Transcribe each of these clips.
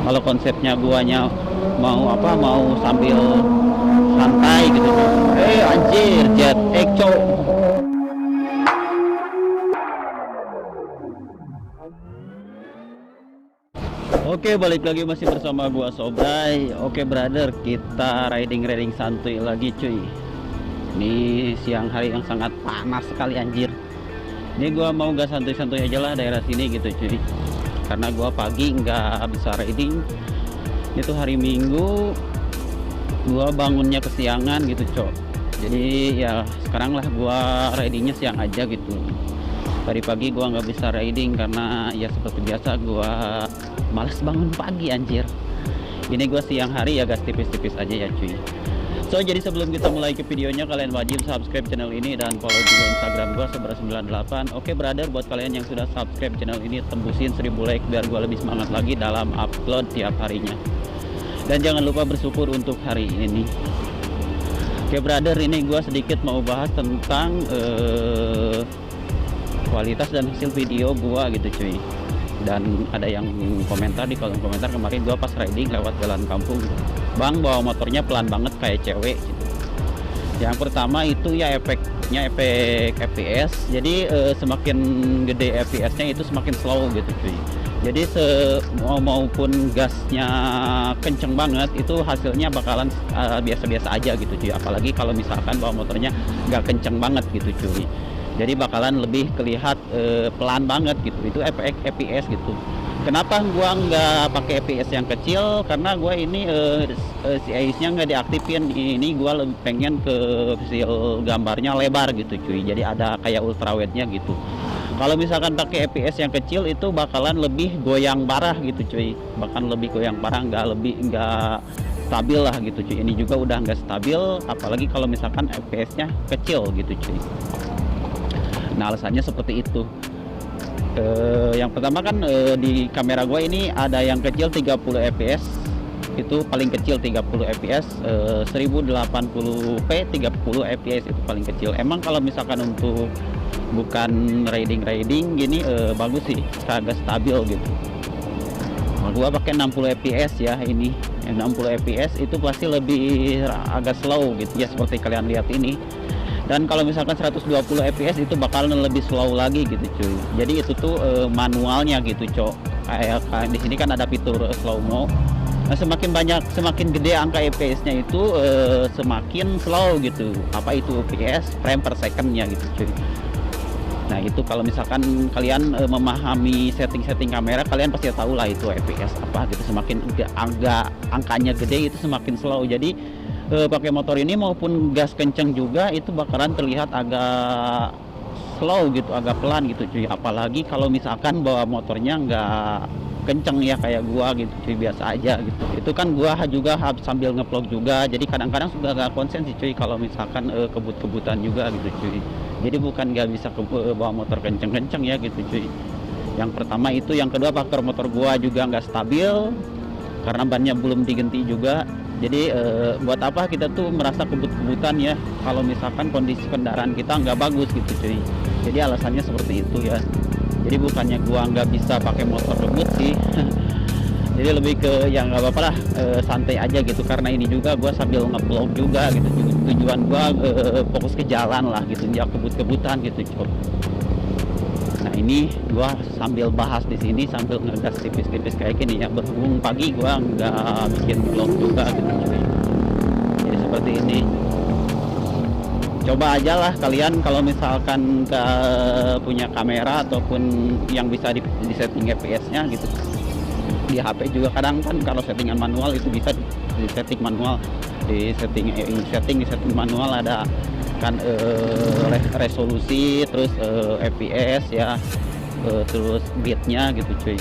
Kalau konsepnya guanya mau apa, mau sambil santai gitu. Anjir, jet eco. Oke, balik lagi masih bersama gua Sobray. Oke, brother, kita riding santuy lagi, cuy. Ini siang hari yang sangat panas sekali, anjir. Ini gua mau gak santuy-santuy aja lah daerah sini gitu, cuy. Karena gua pagi nggak bisa riding. Itu hari Minggu, gua bangunnya kesiangan gitu, cok. Jadi ya sekarang lah gua ridingnya siang aja gitu. Tadi pagi gua nggak bisa riding karena ya seperti biasa gua males bangun pagi, anjir. Ini gua siang hari ya gas tipis-tipis aja ya, cuy. So jadi sebelum kita mulai ke videonya, kalian wajib subscribe channel ini dan follow juga Instagram gua Sobra98. Oke, brother, buat kalian yang sudah subscribe channel ini, tembusin 1000 like biar gua lebih semangat lagi dalam upload tiap harinya. Dan jangan lupa bersyukur untuk hari ini. Oke, brother, ini gua sedikit mau bahas tentang kualitas dan hasil video gua gitu, cuy. Dan ada yang komentar di kolom komentar kemarin gua pas riding lewat jalan kampung, bang bawa motornya pelan banget kayak cewek gitu. Yang pertama itu ya efek FPS. Jadi semakin gede FPS-nya itu semakin slow gitu, cuy. Jadi maupun gasnya kenceng banget, itu hasilnya bakalan biasa-biasa aja gitu, cuy. Apalagi kalau misalkan bawa motornya nggak kenceng banget gitu, cuy. Jadi bakalan lebih kelihat pelan banget gitu. Itu efek FPS gitu. Kenapa gua nggak pakai FPS yang kecil? Karena gua ini CIS-nya nggak diaktifin. Ini gua lebih pengen ke hasil gambarnya lebar gitu, cuy. Jadi ada kayak ultrawide-nya gitu. Kalau misalkan pakai FPS yang kecil itu bakalan lebih goyang parah gitu, cuy. Bahkan lebih goyang parah, nggak stabil lah gitu, cuy. Ini juga udah nggak stabil, apalagi kalau misalkan FPS-nya kecil gitu, cuy. Nah, alasannya seperti itu. Yang pertama kan di kamera gue ini ada yang kecil 30 fps, itu paling kecil 30 fps, 1080p 30 fps itu paling kecil. Emang kalau misalkan untuk bukan riding gini bagus sih, agak stabil gitu. Nah, gua pakai 60 fps ya, ini 60 fps itu pasti lebih agak slow gitu ya, seperti kalian lihat ini. Dan kalau misalkan 120 fps itu bakalan lebih slow lagi gitu, cuy. Jadi itu tuh manualnya gitu, cok. Kayak di sini kan ada fitur slow mo. Nah, semakin gede angka fps-nya itu semakin slow gitu. Apa itu fps? Frame per second-nya gitu, cuy. Nah, itu kalau misalkan kalian memahami setting kamera, kalian pasti tahu lah itu fps apa gitu. Semakin agak angkanya gede itu semakin slow. Jadi pakai motor ini maupun gas kenceng juga itu bakalan terlihat agak slow gitu, agak pelan gitu, cuy. Apalagi kalau misalkan bawa motornya nggak kenceng ya kayak gua gitu, cuy, biasa aja gitu. Itu kan gua juga sambil ngevlog juga, jadi kadang-kadang suka gak konsen sih, cuy, kalau misalkan kebut-kebutan juga gitu, cuy. Jadi bukan nggak bisa bawa motor kenceng-kenceng ya gitu, cuy. Yang pertama itu, yang kedua faktor motor gua juga nggak stabil karena bannya belum diganti juga. Jadi buat apa kita tuh merasa kebut-kebutan ya kalau misalkan kondisi kendaraan kita nggak bagus gitu, cuy. Jadi alasannya seperti itu ya. Jadi bukannya gua nggak bisa pakai motor ngebut sih. Jadi lebih ke yang nggak apa-apa lah, santai aja gitu. Karena ini juga gua sambil nge-vlog juga gitu. Tujuan gua fokus ke jalan lah gitu, ya kebut-kebutan gitu, cuy. Nah, ini gua sambil bahas di sini sambil ngegas tipis-tipis kayak gini ya. Berhubung pagi gua nggak bikin vlog juga gitu, cuy. Jadi seperti ini. Coba aja lah kalian kalau misalkan punya kamera ataupun yang bisa di setting FPS-nya gitu. Di HP juga kadang kan kalau settingan manual itu bisa di setting manual, di setting manual ada kan resolusi, terus fps ya, terus bitnya gitu, cuy.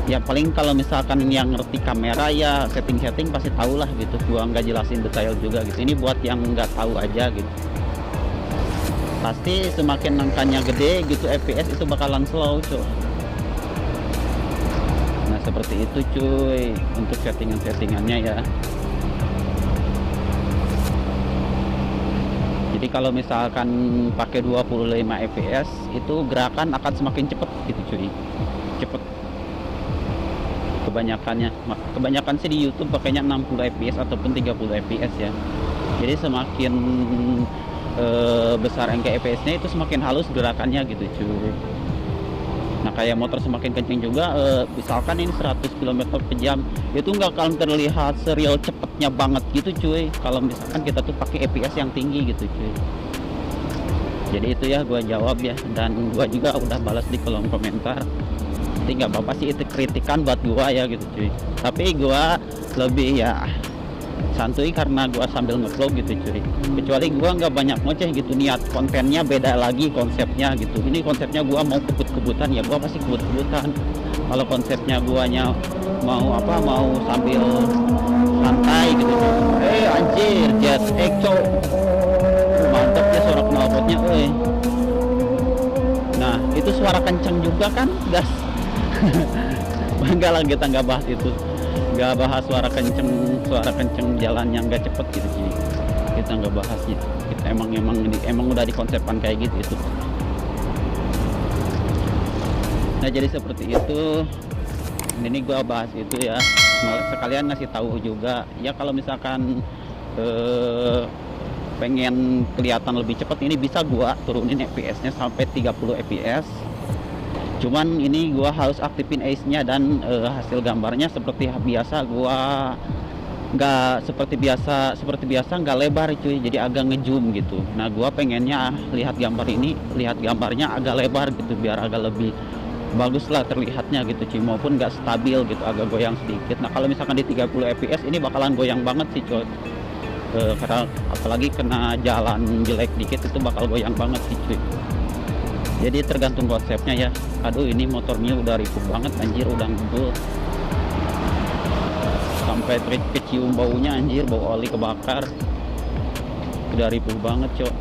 Ya paling kalau misalkan yang ngerti kamera ya setting pasti tahu lah gitu. Gua nggak jelasin detail juga gitu, ini buat yang nggak tahu aja gitu. Pasti semakin angkanya gede gitu fps itu bakalan slow, cuy. Nah, seperti itu, cuy, untuk settingannya ya. Jadi kalau misalkan pakai 25 fps itu gerakan akan semakin cepet gitu, cuy. Cepet kebanyakan sih di YouTube pakainya 60 fps ataupun 30 fps ya. Jadi semakin besar angka fps-nya itu semakin halus gerakannya gitu cuy. Nah kayak motor semakin kenceng juga, misalkan ini 100 km per jam itu nggak akan terlihat serial cepetnya banget gitu cuy, kalau misalkan kita tuh pakai fps yang tinggi gitu cuy. Jadi itu ya gua jawab ya, dan gua juga udah balas di kolom komentar. Jadi nggak apa-apa sih, itu kritikan buat gua ya gitu cuy, tapi gua lebih ya santuy karena gua sambil ngevlog gitu cuy. Kecuali gua nggak banyak ngoceh gitu, niat kontennya beda lagi konsepnya gitu. Ini konsepnya gua mau kebut-kebutan ya gua pasti kebut-kebutan. Kalau konsepnya guanya mau sambil santai gitu cuy. Anjir jet echo mantap ya suara knalpotnya. Nah itu suara kenceng juga kan gas. Enggak lah, kita nggak bahas itu, nggak bahas suara kenceng jalan yang nggak cepet gitu sih, kita nggak bahasnya. Kita emang udah dikonsepkan kayak gitu itu. Nah jadi seperti itu, ini gua bahas itu ya, sekalian ngasih tahu juga ya, kalau misalkan pengen kelihatan lebih cepat ini bisa gua turunin fps-nya sampai 30 fps. Cuman ini gua harus aktifin ace-nya, dan hasil gambarnya seperti biasa gua nggak seperti biasa nggak lebar cuy, jadi agak ngezoom gitu. Nah gua pengennya lihat gambarnya agak lebar gitu, biar agak lebih bagus lah terlihatnya gitu cuy, maupun nggak stabil gitu, agak goyang sedikit. Nah kalau misalkan di 30 fps ini bakalan goyang banget sih cuy, karena apalagi kena jalan jelek dikit itu bakal goyang banget sih cuy. Jadi tergantung konsepnya ya. Aduh ini motornya udah ripuh banget anjir, udah ngebul sampai kecium baunya anjir, bau oli kebakar, udah ripuh banget cok.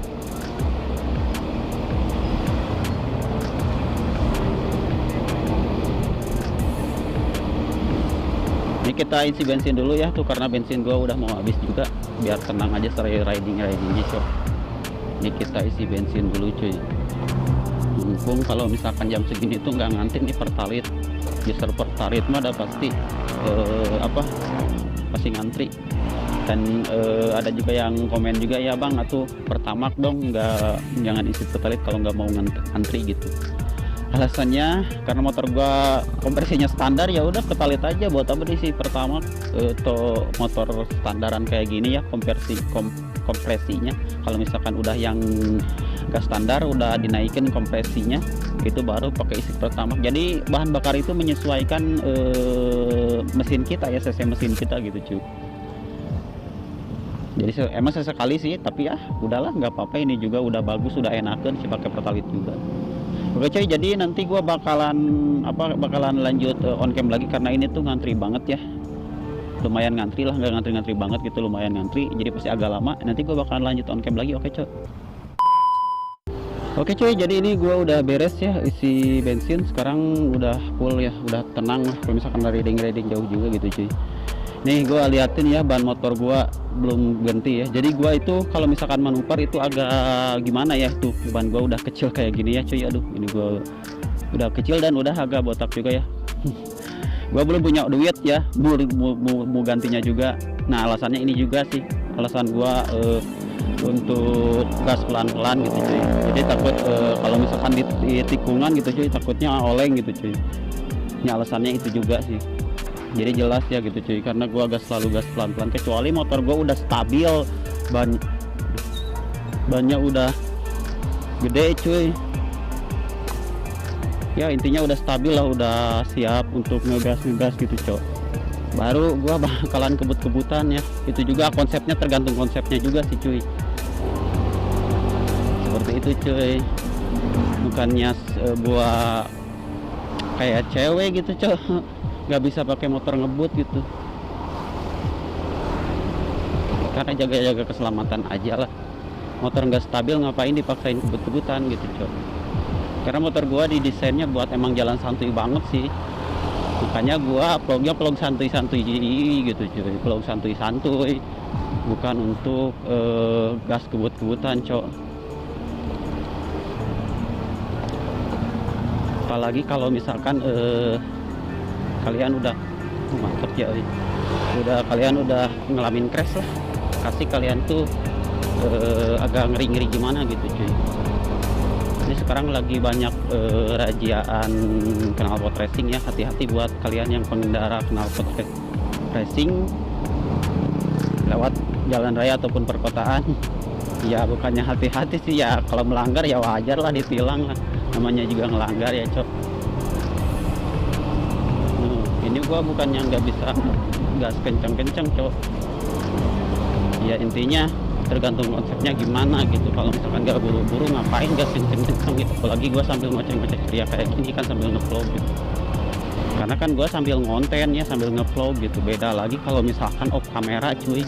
Ini kita isi bensin dulu ya tuh, karena bensin gua udah mau habis juga, biar tenang aja ridingnya cok. Ini kita isi bensin dulu cuy, mumpung kalau misalkan jam segini tuh nggak ngantri nih pertalit. User pertalit mah udah pasti pasti ngantri. Dan ada juga yang komen juga, ya bang atuh pertamak dong, jangan isi pertalit kalau nggak mau ngantri gitu. Alasannya karena motor gua kompresinya standar, ya udah pertalit aja, buat apa diisi pertamak. Atau motor standaran kayak gini ya kompresinya, kalau misalkan udah yang gas standar udah dinaikin kompresinya, itu baru pakai isi pertamax. Jadi bahan bakar itu menyesuaikan mesin kita ya, cc mesin kita gitu cuy. Jadi emang sesekali sih, tapi ya udahlah nggak apa-apa, ini juga udah bagus, udah enakan sih pakai pertalit juga. Oke cuy, jadi nanti gua bakalan lanjut on cam lagi, karena ini tuh ngantri banget ya, lumayan ngantri lah, nggak ngantri banget gitu, lumayan ngantri, jadi pasti agak lama. Nanti gua bakalan lanjut on cam lagi. Oke cuy. Oke cuy, jadi ini gua udah beres ya isi bensin, sekarang udah full ya, udah tenang lah. Kalau misalkan riding jauh juga gitu cuy. Nih gua liatin ya, ban motor gua belum ganti ya. Jadi gua itu kalau misalkan manuver itu agak gimana ya, tuh ban gua udah kecil kayak gini ya cuy. Aduh ini gua udah kecil dan udah agak botak juga ya. Gua belum punya duit ya, mau gantinya juga. Nah alasannya ini juga sih, alasan gua untuk gas pelan-pelan gitu cuy. Jadi takut kalau misalkan di tikungan gitu cuy, takutnya oleng gitu cuy. Ini alasannya itu juga sih. Jadi jelas ya gitu cuy, karena gua selalu gas pelan-pelan, kecuali motor gua udah stabil, bannya udah gede cuy. Ya intinya udah stabil lah, udah siap untuk ngegas gitu cok, baru gua bakalan kebut-kebutan ya. Itu juga konsepnya, tergantung konsepnya juga sih cuy, seperti itu cuy. Bukannya gua kayak cewek gitu cok, nggak bisa pakai motor ngebut gitu, karena jaga-jaga keselamatan aja lah. Motor nggak stabil ngapain dipaksain kebut-kebutan gitu cok. Karena motor gua didesainnya buat emang jalan santuy banget sih, makanya gua vlog santuy-santuy gitu cuy, vlog santuy-santuy, bukan untuk gas kebut-kebutan cok. Apalagi kalau misalkan kalian udah mantap ya. Kalian udah ngalamin crash lah, kasih kalian tuh agak ngeri-ngeri gimana gitu cuy. Ini sekarang lagi banyak razziaan knalpot racing ya, hati-hati buat kalian yang pengendara knalpot racing lewat jalan raya ataupun perkotaan. Ya bukannya hati-hati sih ya, kalau melanggar ya wajar lah ditilang lah, namanya juga ngelanggar ya cok. Ini gua bukannya nggak bisa gas kencang-kencang cok, ya intinya tergantung konsepnya gimana gitu. Kalau misalkan nggak buru-buru ngapain gas kencang-kencang gitu, apalagi gua sambil ngoceh-ngoceh ceria kayak gini kan, sambil ngevlog gitu. Karena kan gua sambil ngonten ya, sambil ngevlog gitu. Beda lagi kalau misalkan off kamera cuy,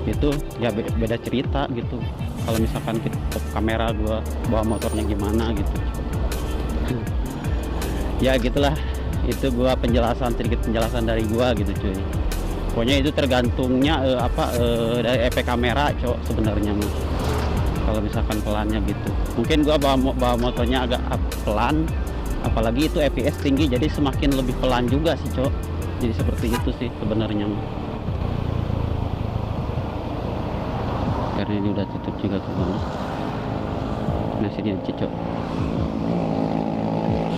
itu ya beda cerita gitu. Kalau misalkan off kamera gua bawa motornya gimana gitu. Ya gitulah, itu gua sedikit penjelasan dari gua gitu cuy. Pokoknya itu tergantungnya dari efek kamera cok sebenarnya mah. Kalau misalkan pelannya gitu, mungkin gua bawa motornya agak pelan, apalagi itu FPS tinggi, jadi semakin lebih pelan juga sih cok. Jadi seperti itu sih sebenarnya mah. Karena ini udah tutup juga tuh bang. Nah sini aja cok.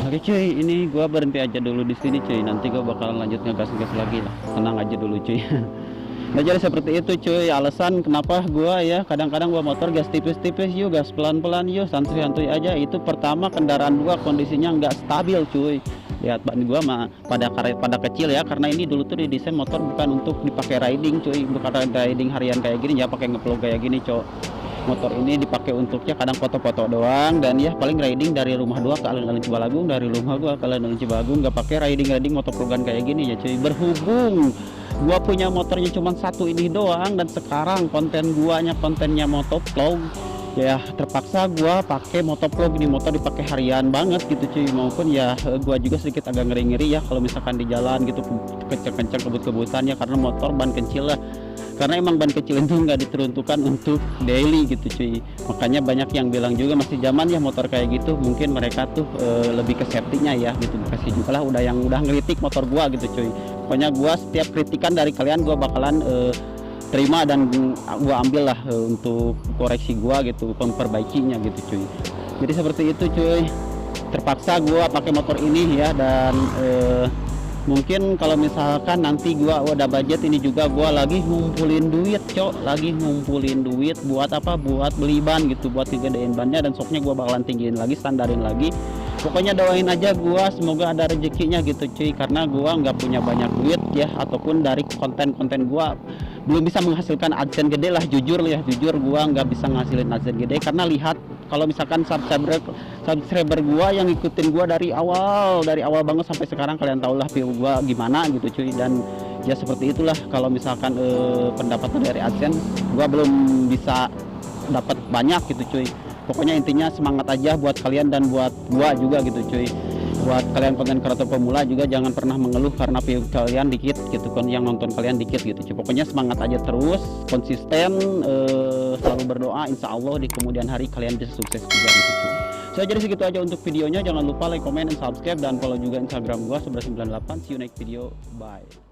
Oke cuy, ini gua berhenti aja dulu di sini cuy. Nanti gua bakalan lanjut ngegas-ngegas lagi lah. Tenang aja dulu cuy. Nah jadi seperti itu cuy, alasan kenapa gua ya kadang-kadang gua motor gas tipis-tipis yuk, gas pelan-pelan yuk, santuy-santuy aja. Itu pertama kendaraan gua kondisinya nggak stabil cuy. Lihat ban gua mah pada kecil ya, karena ini dulu tuh didesain motor bukan untuk dipakai riding cuy, bukan riding harian kayak gini ya, pakai ngevlog kayak gini cok. Motor ini dipakai untuknya kadang foto-foto doang, dan ya paling riding dari rumah gua ke alun-alun Cibalagung, dari rumah gua ke alun-alun Cibalagung, nggak pakai riding motovlogan kayak gini ya cuy. Berhubung gua punya motornya cuma satu ini doang, dan sekarang kontennya motovlog ya, terpaksa gua pakai motovlog. Ini motor dipakai harian banget gitu cuy. Maupun ya gua juga sedikit agak ngeri-ngeri ya kalau misalkan di jalan gitu kencang-kencang kebut-kebutan ya, karena motor ban kecil lah. Karena emang ban kecil itu nggak diperuntukkan untuk daily gitu cuy. Makanya banyak yang bilang juga masih zaman ya motor kayak gitu, mungkin mereka tuh lebih ke safety-nya ya gitu. Kasih juga lah udah ngeritik motor gua gitu cuy. Pokoknya gua setiap kritikan dari kalian gua bakalan terima, dan gua ambil lah untuk koreksi gua gitu, memperbaikinya gitu cuy. Jadi seperti itu cuy, terpaksa gua pakai motor ini ya. Dan mungkin kalau misalkan nanti gua udah budget, ini juga gua lagi ngumpulin duit cok, lagi ngumpulin duit buat apa, buat beli ban gitu, buat digedein bannya, dan soknya gua bakalan tinggiin lagi, standarin lagi. Pokoknya doain aja gua, semoga ada rezekinya gitu cuy, karena gua nggak punya banyak duit ya, ataupun dari konten gua belum bisa menghasilkan adsense gede lah, jujur gua nggak bisa ngasilin adsense gede. Karena lihat kalau misalkan subscriber gua yang ngikutin gua dari awal banget sampai sekarang, kalian tau lah view gua gimana gitu cuy. Dan ya seperti itulah, kalau misalkan pendapatan dari adsense gua belum bisa dapat banyak gitu cuy. Pokoknya intinya semangat aja buat kalian dan buat gua juga gitu cuy. Buat kalian konten kreator pemula juga jangan pernah mengeluh karena view kalian dikit gitu kan, yang nonton kalian dikit gitu cuy. Pokoknya semangat aja terus, konsisten, selalu berdoa, insya Allah di kemudian hari kalian bisa sukses juga gitu cuy. So jadi segitu aja untuk videonya, jangan lupa like, comment, and subscribe, dan follow juga Instagram gua 1198. See you next video, bye.